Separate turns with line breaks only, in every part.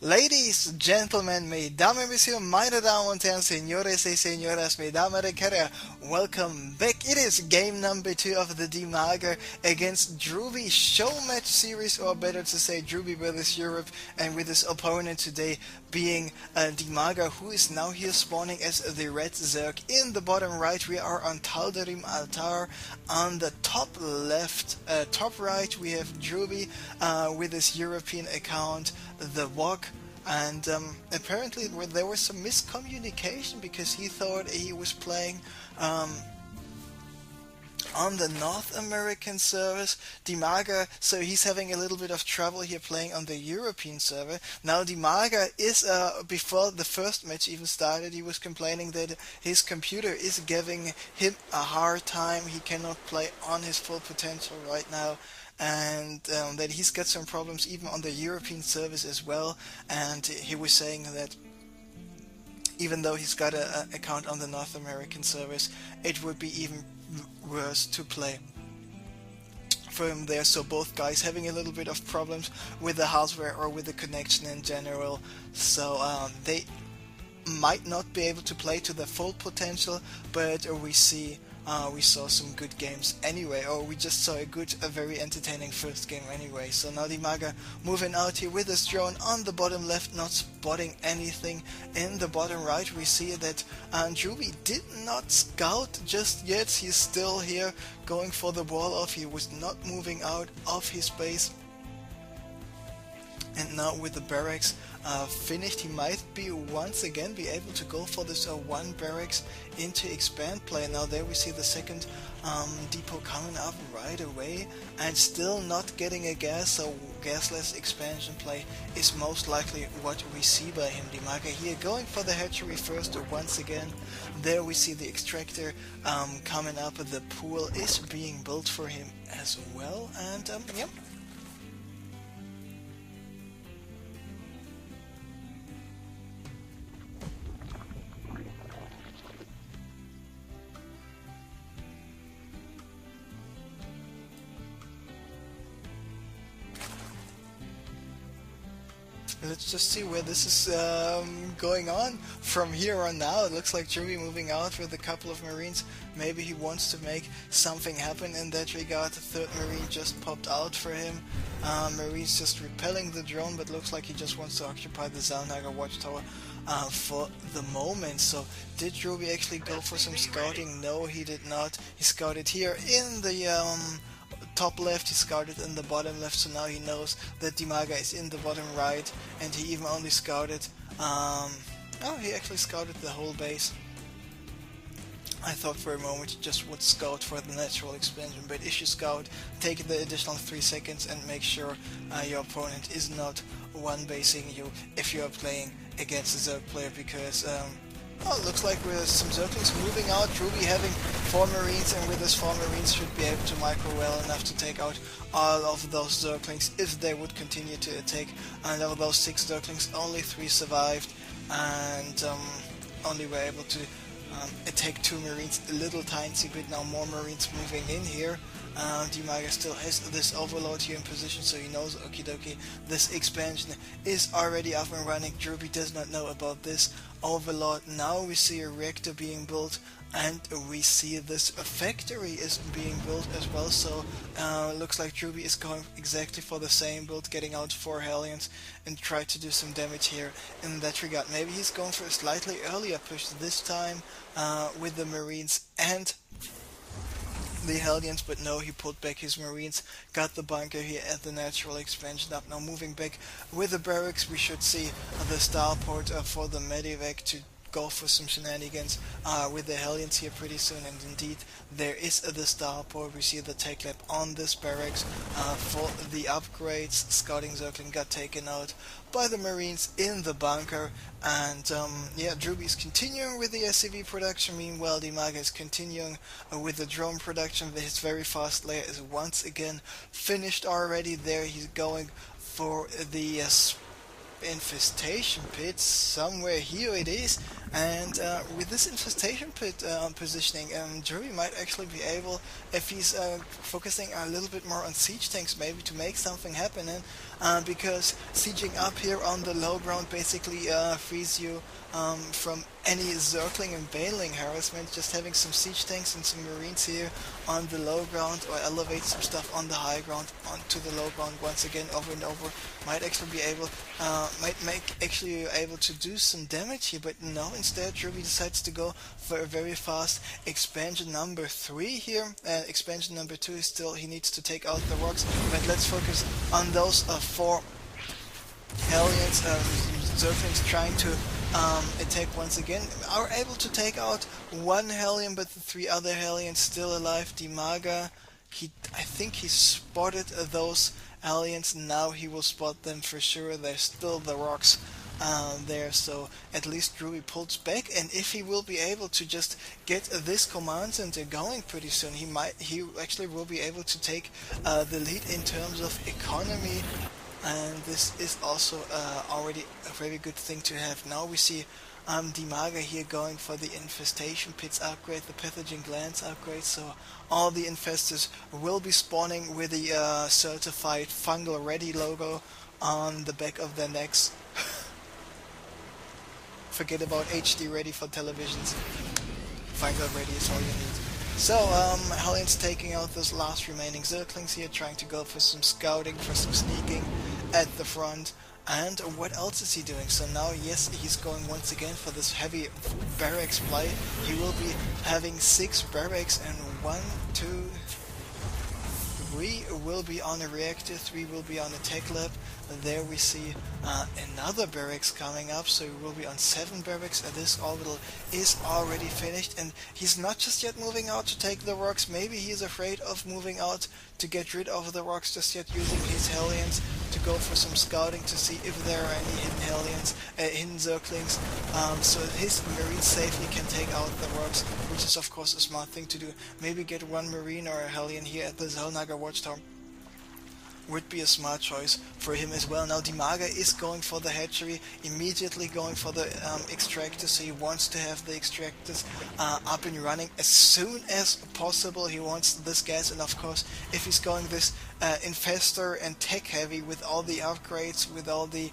Ladies, gentlemen, mesdames et messieurs, meine Damen und Herren, señores y señoras, mesdames et carrera, welcome back. It is game number 2 of the Dimaga against ROOTDrewbie show match series, or better to say ROOTDrewbie versus Europe, and with his opponent today being Dimaga, who is now here spawning as the red Zerg. In the bottom right, we are on Tal'Darim Altar. On the top left, top right, we have ROOTDrewbie with his European account, the Wok. And apparently there was some miscommunication because he thought he was playing on the North American servers, Dimaga, so he's having a little bit of trouble here playing on the European server. Now Dimaga is, before the first match even started, he was complaining that his computer is giving him a hard time. He cannot play on his full potential right now, and that he's got some problems even on the European servers as well. And he was saying that even though he's got an account on the North American servers, it would be even worse to play for him there. So both guys having a little bit of problems with the hardware or with the connection in general. So they might not be able to play to their full potential, but we saw some good games anyway, or we just saw a very entertaining first game anyway. So now Dimaga moving out here with his drone on the bottom left, not spotting anything. In the bottom right, we see that ROOTDrewbie did not scout just yet. He's still here going for the wall off. He was not moving out of his base. And now with the barracks finished, he might be once again be able to go for this one barracks into expand play. Now there we see the second depot coming up right away, and still not getting a gas, so gasless expansion play is most likely what we see by him. Dimaga here going for the hatchery first once again. There we see the extractor coming up. The pool is being built for him as well, and yep. Let's just see where this is going on from here on now. It looks like ROOTDrewbie moving out with a couple of Marines. Maybe he wants to make something happen in that regard. The third Marine just popped out for him. Marine's just repelling the drone, but looks like he just wants to occupy the Zalnaga watchtower for the moment. So did ROOTDrewbie actually go for some scouting? No, he did not. He scouted here in the top left, he scouted in the bottom left, so now he knows that Dimaga is in the bottom right, and he even only scouted, he actually scouted the whole base. I thought for a moment you just would scout for the natural expansion, but if you scout, take the additional 3 seconds and make sure your opponent is not one-basing you if you are playing against a Zerg player, because it looks like with some Zerglings moving out, ROOTDrewbie having 4 Marines, and with his 4 Marines should be able to micro well enough to take out all of those Zerglings if they would continue to attack. And of those 6 Zerglings, only 3 survived, and only were able to attack 2 Marines a little tiny bit. Now more Marines moving in here. Dimaga still has this overload here in position, so he knows, okie dokie, this expansion is already up and running. ROOTDrewbie does not know about this overload. Now we see a reactor being built, and we see this factory is being built as well. So looks like ROOTDrewbie is going exactly for the same build, getting out 4 Hellions and try to do some damage here in that regard. Maybe he's going for a slightly earlier push this time with the Marines and the Hellions, but no, he pulled back his Marines, got the bunker here at the natural expansion up. Now moving back with the barracks, we should see the starport for the medevac to go for some shenanigans with the Hellions here pretty soon. And indeed there is the starport. We see the tech lab on this barracks for the upgrades. Scouting Zergling got taken out by the Marines in the bunker, and ROOTDrewbie is continuing with the SCV production. Meanwhile, Dimaga is continuing with the drone production. His very fast layer is once again finished already. There he's going for the infestation pit somewhere here it is, and with this infestation pit positioning, ROOTDrewbie might actually be able, if he's focusing a little bit more on siege tanks, maybe to make something happen. And because sieging up here on the low ground basically frees you from any circling and bailing harassment. Just having some siege tanks and some marines here on the low ground, or elevate some stuff on the high ground onto the low ground once again over and over, might actually be able, might make actually able to do some damage here. But no, instead DrewbieE decides to go for a very fast expansion number 3 here. Expansion number 2 is still, he needs to take out the rocks, but let's focus on those 4 Hellions. Zerglings trying to attack once again, are able to take out 1 Hellion, but the 3 other Hellions still alive. Dimaga, I think he spotted those Hellions. Now he will spot them for sure. There's still the rocks there, so at least DrewbieE pulls back, and if he will be able to just get this command center going pretty soon, he actually will be able to take the lead in terms of economy. And this is also already a very good thing to have. Now we see Dimaga here going for the infestation pits upgrade, the pathogen glands upgrade, so all the infestors will be spawning with the certified fungal ready logo on the back of their necks. Forget about HD ready for televisions. Fungal ready is all you need. So, Hellions taking out those last remaining Zerglings here, trying to go for some scouting, for some sneaking at the front. And what else is he doing? So now, yes, he's going once again for this heavy barracks play. He will be having 6 barracks, and 1, 2, 3 will be on a reactor, 3 will be on a tech lab. There we see another barracks coming up, so we will be on 7 barracks, and this orbital is already finished. And he's not just yet moving out to take the rocks. Maybe he's afraid of moving out to get rid of the rocks just yet, using his Hellions to go for some scouting to see if there are any hidden Hellions, hidden Zerglings, so his Marines safely can take out the rocks, which is of course a smart thing to do. Maybe get 1 Marine or a Hellion here at the Xel'Naga Watchtower would be a smart choice for him as well. Now Dimaga is going for the hatchery, immediately going for the extractors, so he wants to have the extractors up and running as soon as possible. He wants this gas, and of course if he's going this infestor and tech heavy with all the upgrades, with all the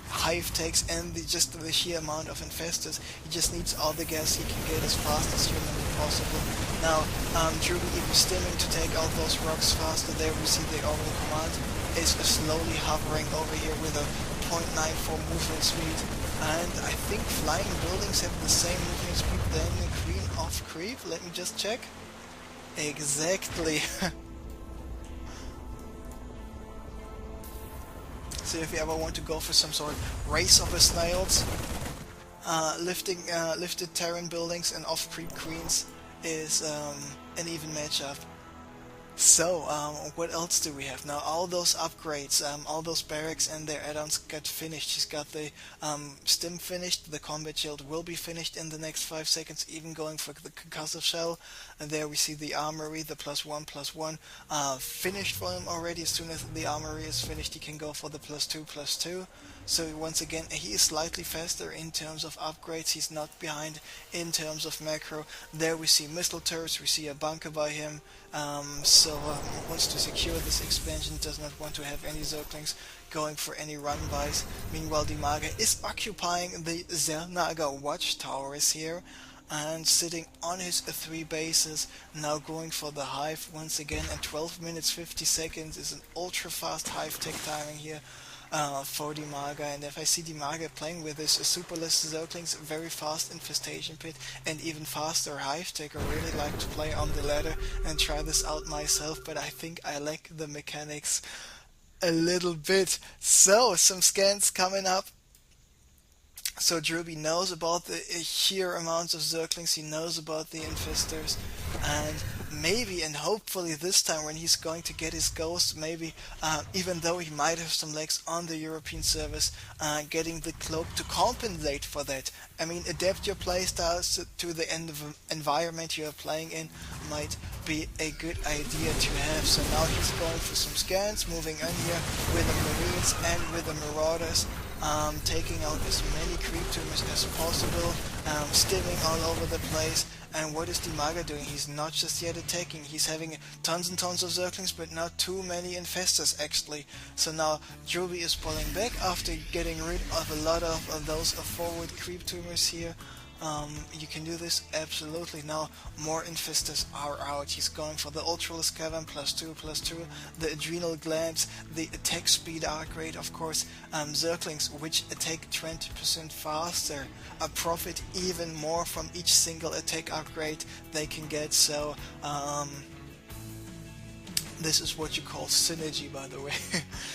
hive takes and just the sheer amount of infestors, he just needs all the gas he can get as fast as humanly possible. Now DrewbieE is stimming to take out those rocks faster. There we see the orbital command is slowly hovering over here with a 0.94 movement speed, and I think flying buildings have the same movement speed than the Queen of Creep. Let me just check. Exactly. So if you ever want to go for some sort of race of the snails, lifted Terran buildings and off-creep queens is an even matchup. So, what else do we have? Now, all those upgrades, all those barracks and their add-ons got finished. He's got the stim finished, the combat shield will be finished in the next 5 seconds, even going for the concussive shell. And there we see the armory, the +1/+1, finished for him already. As soon as the armory is finished, he can go for the +2/+2. So once again, he is slightly faster in terms of upgrades. He's not behind in terms of macro. There we see missile turrets, we see a bunker by him. Wants to secure this expansion, does not want to have any Zerglings going for any run-bys. Meanwhile, Dimaga is occupying the Xel'Naga Watchtowers here and sitting on his 3 bases, now going for the hive once again, and 12 minutes 50 seconds is an ultra fast hive tech timing here for Dimaga. And if I see Dimaga playing with his superless Zerglings, very fast infestation pit and even faster hive tech, I really like to play on the ladder and try this out myself, but I think I lack the mechanics a little bit. So some scans coming up. So DrewbieE knows about the sheer amounts of Zerglings, he knows about the infestors, and maybe and hopefully this time when he's going to get his ghost, maybe even though he might have some legs on the European service, getting the cloak to compensate for that. I mean, adapt your playstyles to the environment you are playing in might be a good idea to have. So now he's going for some scans, moving on here with the Marines and with the Marauders. Taking out as many creep tumors as possible, stimming all over the place, And what is Dimaga doing? He's not just yet attacking, he's having tons and tons of Zerglings, but not too many Infestors actually. So now DrewBie is pulling back after getting rid of a lot of those forward creep tumors here. You can do this absolutely. Now more Infestors are out. He's going for the Ultralisk Cavern +2/+2, the Adrenal Glands, the attack speed are great, of course. Zerglings which attack 20% faster, profit even more from each single attack upgrade they can get. So this is what you call synergy, by the way.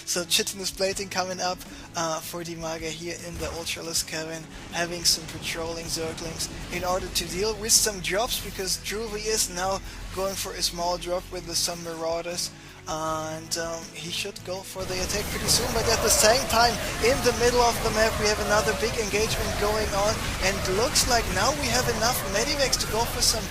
So Chitinous Plating coming up for Dimaga here in the Ultralisk Cavern, having some patrolling Zerglings in order to deal with some drops, because DrewBie is now going for a small drop with some Marauders. And he should go for the attack pretty soon, but at the same time, in the middle of the map, we have another big engagement going on, and looks like now we have enough Medivacs to go for some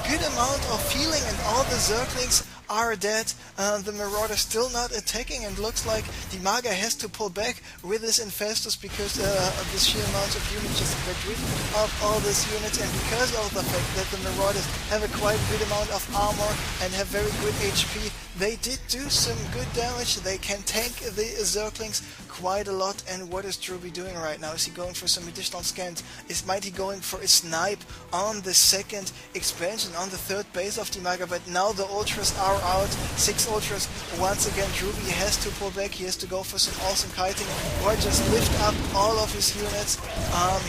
good amount of healing, and all the Zerglings are dead. The Marauder still not attacking, and looks like Dimaga has to pull back with his Infestors because of the sheer amount of units, just get rid of all these units, and because of the fact that the Marauders have a quite good amount of armor and have very good HP, they did do some good damage. They can tank the Zerglings quite a lot. And what is DrewBie doing right now? Is he going for some additional scans? Might he going for a snipe on the second expansion, on the third base of Dimaga? But now the Ultras are out, 6 Ultras. Once again DrewBie has to pull back, he has to go for some awesome kiting or just lift up all of his units.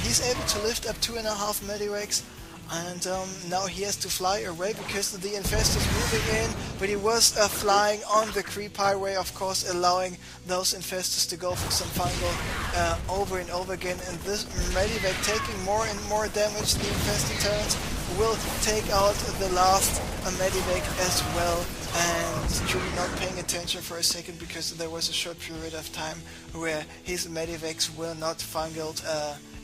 He's able to lift up 2.5 Medivacs. And now he has to fly away because the Infestor's moving in, but he was flying on the creep highway, of course, allowing those Infestors to go for some fungal over and over again. And this Medivac taking more and more damage. The Infestor turns will take out the last Medivac as well. And DrewBie not paying attention for a second because there was a short period of time where his Medivacs were not fungaled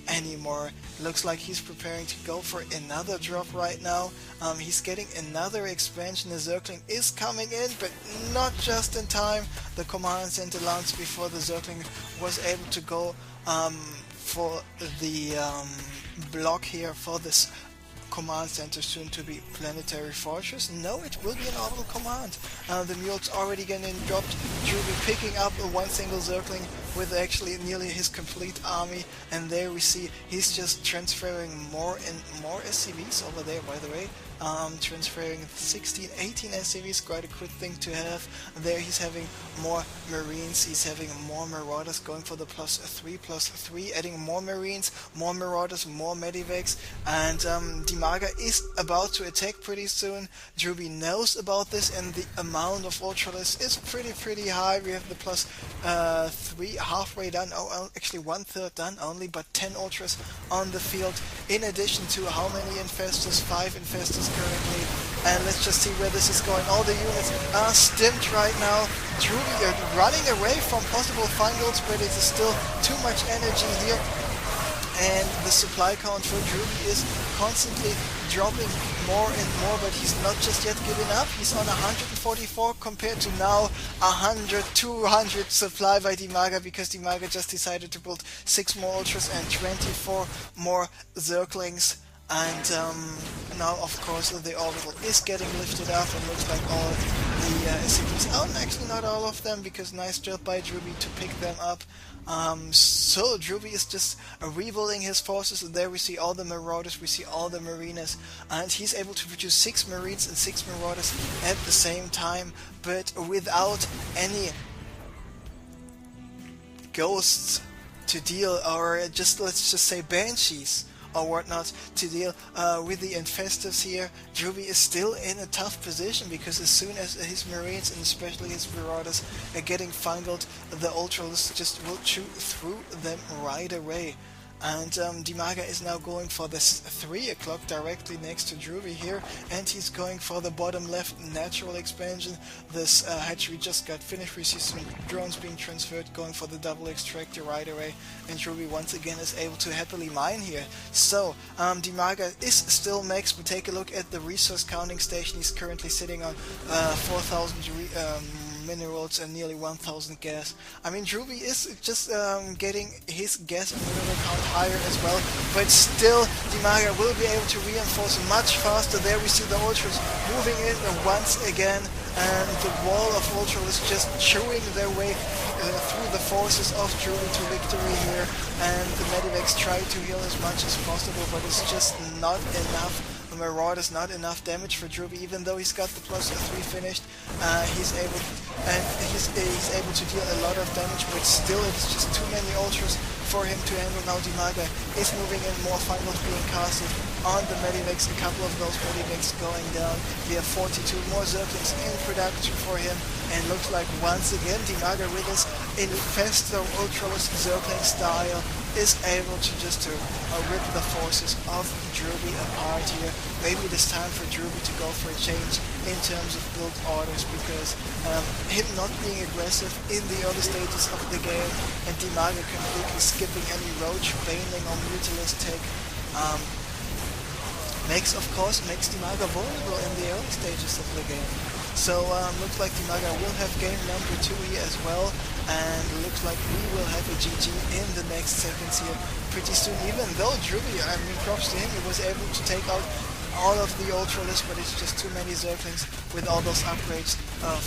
anymore. Looks like he's preparing to go for another drop right now. He's getting another expansion. The Zergling is coming in, but not just in time. The command center launched before the Zergling was able to go for the block here for this command center, soon to be Planetary Fortress. No, it will be an orbital command. The mule's already getting dropped. DrewBie picking up one single Zergling with actually nearly his complete army, and there we see he's just transferring more and more SCVs over there, by the way. Transferring 16, 18 SCVs, quite a good thing to have. There he's having more Marines, he's having more Marauders, going for the +3/+3, adding more Marines, more Marauders, more Medivacs, and Dimaga is about to attack pretty soon. DrewBie knows about this, and the amount of Ultralisks is pretty high. We have the +3 halfway done, actually 1/3 done only, but 10 Ultras on the field, in addition to how many Infestors? 5 Infestors currently. And let's just see where this is going. All the units are stimmed right now. DrewBie running away from possible fungals, but it is still too much energy here. And the supply count for DrewBie is constantly dropping more and more, but he's not just yet giving up. He's on 144 compared to now 100, 200 supply by Dimaga, because Dimaga just decided to build 6 more Ultras and 24 more Zerglings. And now, of course, the orbital is getting lifted up, and looks like all the SCPs, actually not all of them, because nice job by DrewBie to pick them up. So DrewBie is just rebuilding his forces, and there we see all the Marauders, we see all the Marinas, and he's able to produce 6 Marines and 6 Marauders at the same time, but without any ghosts to deal, or let's just say Banshees or whatnot to deal with the Infestors here. DrewBie is still in a tough position, because as soon as his Marines, and especially his Marauders, are getting fungaled, the Ultralisks just will shoot through them right away. And Dimaga is now going for this 3 o'clock directly next to DrewBie here, and he's going for the bottom left natural expansion. This hatchery just got finished. We see some drones being transferred, going for the double extractor right away, and DrewBie once again is able to happily mine here. So Dimaga is still max. We take a look at the resource counting station. He's currently sitting on 4,000 minerals and nearly 1000 gas. I mean, DrewBie is just getting his gas and mineral count higher as well, but still Dimaga will be able to reinforce much faster. There we see the Ultras moving in once again, and the wall of Ultras just chewing their way through the forces of DrewBie to victory here, and the Medivacs try to heal as much as possible, but it's just not enough. The Marauders not enough damage for DrewBie, even though he's got the +3 finished. He's able to deal a lot of damage, but still it's just too many Ultras for him to handle. Now Dimaga is moving in, more finals being casted on the Medivacs, a couple of those Medivacs going down. We have 42 more Zerglings in production for him, and looks like once again Dimaga with his Infestor Ultralist Zergling style is able to just rip the forces of DrewBie apart here. Maybe it is time for DrewBie to go for a change in terms of build orders, because him not being aggressive in the early stages of the game and Dimaga completely skipping any Roach, Baneling or Mutalist take makes Dimaga vulnerable in the early stages of the game. So looks like Dimaga will have game number 2 here as well, and looks like we will have a GG in the next seconds here pretty soon. Even though DrewBie, I mean, props to him, he was able to take out all of the Ultralists, but it's just too many Zerglings with all those upgrades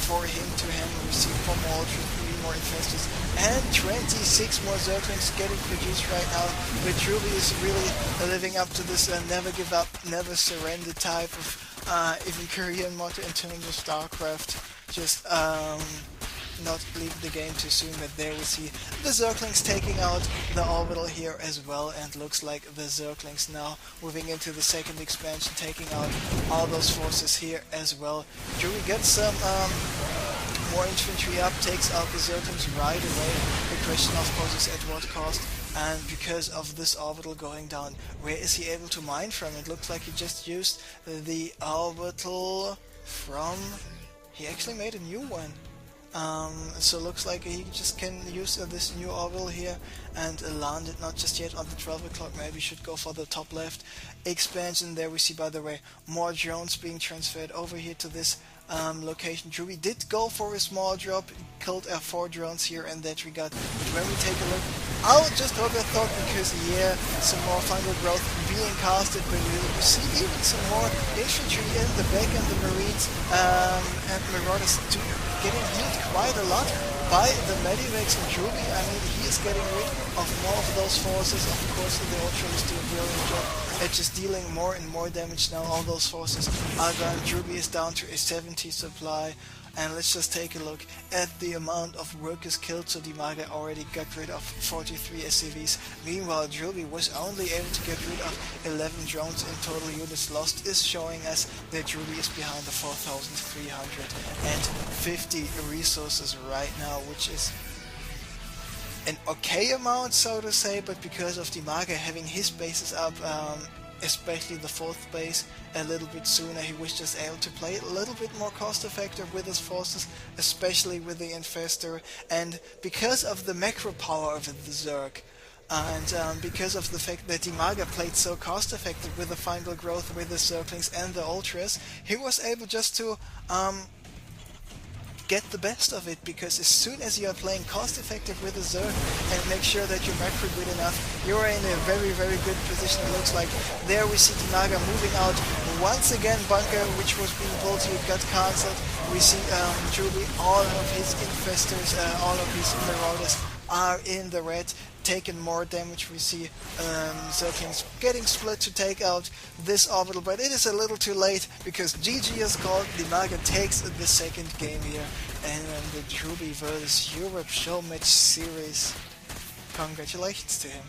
for him to handle. We see 4 more Ultras, 3 more Infestors, and 26 more Zerglings getting produced right now. But DrewBie is really living up to this never give up, never surrender type of even Korean motto in terms of StarCraft. Just not leave the game too soon. But there we see the Zerglings taking out the Orbital here as well, and looks like the Zerglings now moving into the second expansion, taking out all those forces here as well. DrewBie gets some more infantry up, takes out the Zerglings right away. The question of course is at what cost, and because of this Orbital going down, where is he able to mine from? It looks like he just used the Orbital from... he actually made a new one. So looks like he just can use this new Orbital here and land it, not just yet on the 12 o'clock, maybe should go for the top left expansion. There we see, by the way, more drones being transferred over here to this location. DrewBie did go for a small drop, killed 4 drones here in that regard. But when we take a look, I'll just hold that thought, because yeah, some more fungal growth being casted, but you see even some more infantry in the back, and the Marines and Marauders getting healed quite a lot by the Medivacs and DrewBie. I mean, he is getting rid of more of those forces. Of course, the Ultras do a brilliant job at just dealing more and more damage. Now all those forces are gone. DrewBie is down to a 70 supply. And let's just take a look at the amount of workers killed. So Dimaga already got rid of 43 SCVs. Meanwhile, DrewBie was only able to get rid of 11 drones in total. Units lost is showing us that DrewBie is behind the 4,350 resources right now, which is an okay amount, so to say, but because of Dimaga having his bases up, especially the 4th base, a little bit sooner, he was just able to play a little bit more cost effective with his forces, especially with the Infestor, and because of the macro power of the Zerg, and because of the fact that Dimaga played so cost effective with the final growth, with the Zerglings and the Ultras, he was able just to get the best of it, because as soon as you are playing cost effective with a Zerg and make sure that you're macro good enough, you're in a very, very good position. It looks like there we see Dimaga moving out once again. Bunker, which was being built here, got cancelled. We see DrewBie, all of his Infestors, all of his Marauders are in the red, taking more damage. We see Zerglings getting split to take out this Orbital, but it is a little too late, because GG is called. Dimaga takes the second game here, and the DrewBie vs Europe show match series. Congratulations to him.